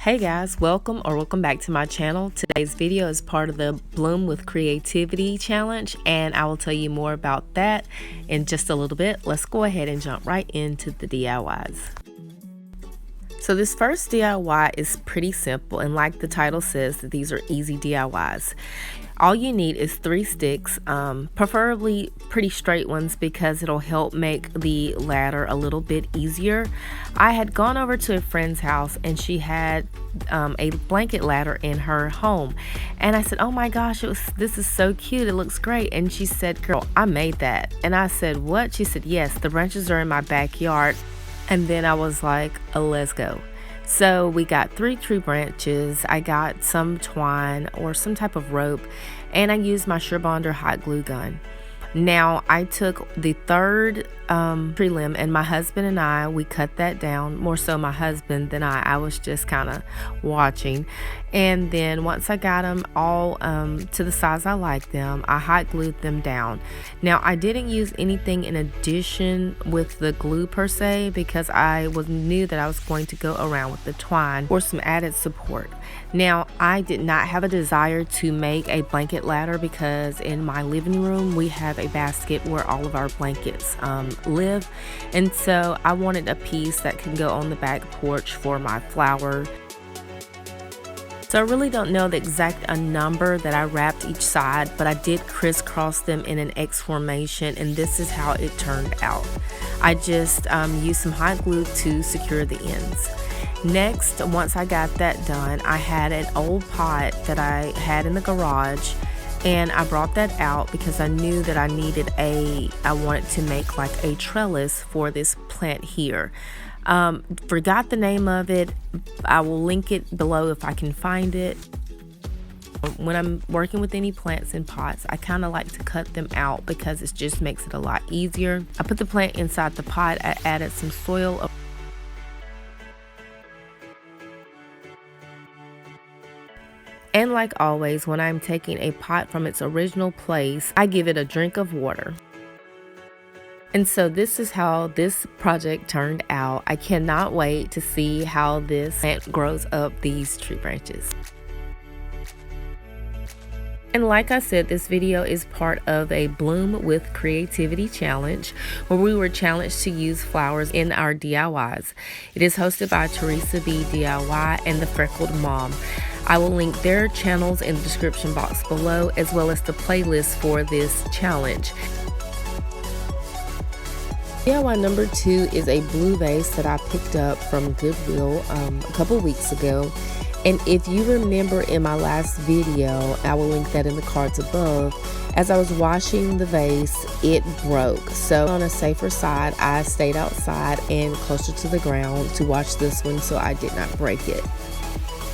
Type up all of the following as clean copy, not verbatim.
Hey guys, welcome back to my channel. Today's video is part of the Bloom with Creativity challenge, and I will tell you more about that in just a little bit. Let's go ahead and jump right into the DIYs. So this first DIY is pretty simple, and like the title says, these are easy DIYs. All you need is 3 sticks, preferably pretty straight ones because it'll help make the ladder a little bit easier. I had gone over to a friend's house and she had a blanket ladder in her home, and I said, oh my gosh, this is so cute, it looks great. And she said, girl, I made that. And I said, what? She said, yes, the branches are in my backyard. And then I was like, oh, let's go. So we got 3 tree branches, I got some twine or some type of rope, and I used my Surebonder hot glue gun. Now I took the 3rd tree limb, and my husband and I, we cut that down, more so my husband than I was just kind of watching. And then once I got them all to the size I like them, I hot glued them down. Now I didn't use anything in addition with the glue per se, because I knew that I was going to go around with the twine for some added support. Now I did not have a desire to make a blanket ladder because in my living room we have a basket where all of our blankets live, and so I wanted a piece that can go on the back porch for my flower. So I really don't know the exact number that I wrapped each side, but I did crisscross them in an X formation, and this is how it turned out. I just used some hot glue to secure the ends. Next, once I got that done, I had an old pot that I had in the garage, and I brought that out because I knew that I wanted to make like a trellis for this plant here. Forgot the name of it. I will link it below if I can find it. When I'm working with any plants in pots, I kind of like to cut them out because it just makes it a lot easier. I put the plant inside the pot. I added some soil. And like always, when I'm taking a pot from its original place, I give it a drink of water. And so this is how this project turned out. I cannot wait to see how this plant grows up these tree branches. And like I said, this video is part of a Bloom with Creativity challenge where we were challenged to use flowers in our DIYs. It is hosted by Teresa B DIY and the Freckled Mom. I will link their channels in the description box below, as well as the playlist for this challenge. DIY number 2 is a blue vase that I picked up from Goodwill a couple weeks ago. And if you remember in my last video, I will link that in the cards above, as I was washing the vase, it broke. So on a safer side, I stayed outside and closer to the ground to wash this one so I did not break it.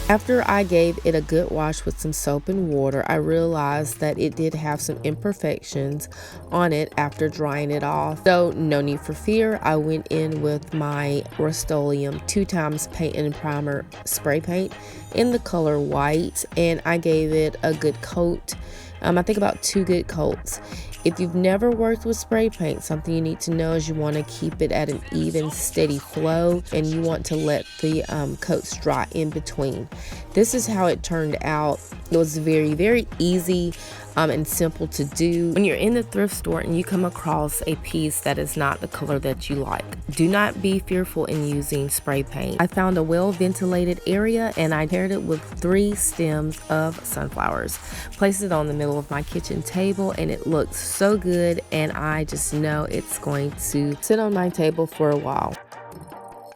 After I gave it a good wash with some soap and water, I realized that it did have some imperfections on it after drying it off. So no need for fear, I went in with my Rust-Oleum 2x paint and primer spray paint in the color white, and I gave it a good coat. I think about 2 good coats. If you've never worked with spray paint, something you need to know is you want to keep it at an even, steady flow, and you want to let the coats dry in between. This is how it turned out. It was very, very easy and simple to do. When you're in the thrift store and you come across a piece that is not the color that you like, do not be fearful in using spray paint. I found a well-ventilated area and I paired it with 3 stems of sunflowers. Placed it on the middle of my kitchen table, and it looks so good, and I just know it's going to sit on my table for a while.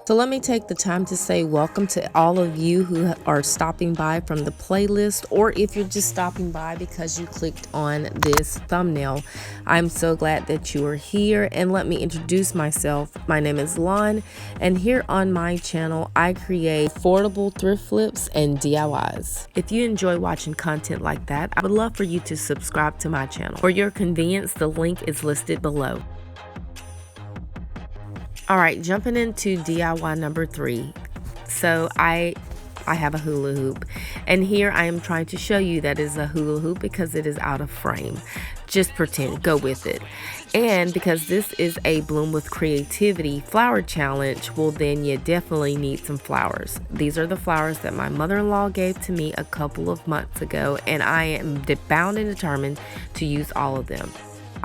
So let me take the time to say welcome to all of you who are stopping by from the playlist, or if you're just stopping by because you clicked on this thumbnail. I'm so glad that you are here, and let me introduce myself. My name is Lon, and here on my channel I create affordable thrift flips and DIYs. If you enjoy watching content like that, I would love for you to subscribe to my channel. For your convenience, the link is listed below. Alright, jumping into DIY number 3. So I I have a hula hoop, and here I am trying to show you that is a hula hoop because it is out of frame. Just pretend, go with it. And because this is a Bloom with Creativity flower challenge, well then you definitely need some flowers. These are the flowers that my mother-in-law gave to me a couple of months ago, and I am bound and determined to use all of them.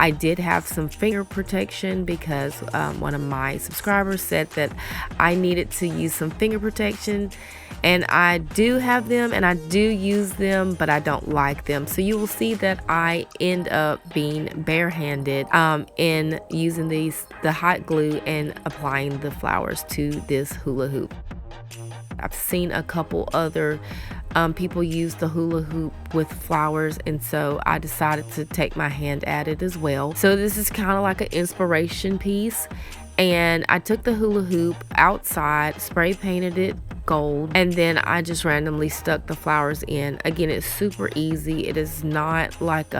I did have some finger protection because one of my subscribers said that I needed to use some finger protection, and I do have them and I do use them, but I don't like them. So you will see that I end up being barehanded in using the hot glue and applying the flowers to this hula hoop. I've seen a couple other people use the hula hoop with flowers, and so I decided to take my hand at it as well. So this is kind of like an inspiration piece, and I took the hula hoop outside, spray painted it gold, and then I just randomly stuck the flowers in. Again, it's super easy. It is not like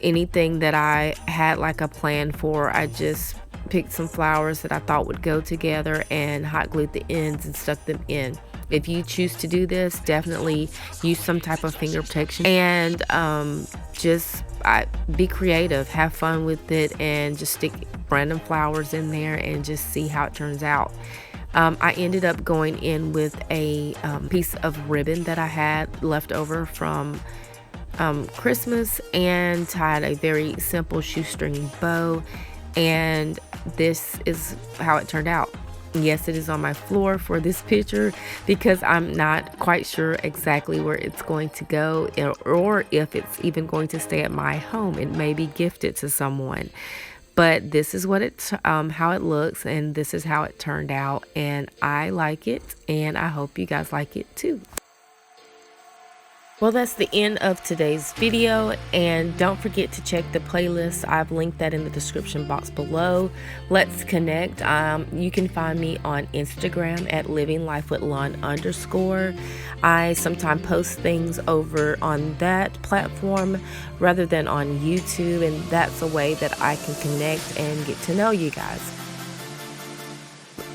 anything that I had like a plan for. I just picked some flowers that I thought would go together and hot glued the ends and stuck them in. If you choose to do this, definitely use some type of finger protection, and just be creative, have fun with it, and just stick random flowers in there and just see how it turns out. I ended up going in with a piece of ribbon that I had left over from Christmas and tied a very simple shoestring bow, and this is how it turned out. Yes, it is on my floor for this picture because I'm not quite sure exactly where it's going to go, or if it's even going to stay at my home. It may be gifted to someone. But this is what how it looks, and this is how it turned out, and I like it, and I hope you guys like it too. Well, that's the end of today's video, and don't forget to check the playlist. I've linked that in the description box below. Let's connect. You can find me on Instagram at livinglifewithlon_. I sometimes post things over on that platform rather than on YouTube, and that's a way that I can connect and get to know you guys.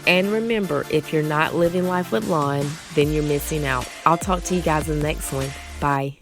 And remember, if you're not living life with Lon, then you're missing out. I'll talk to you guys in the next one. Bye.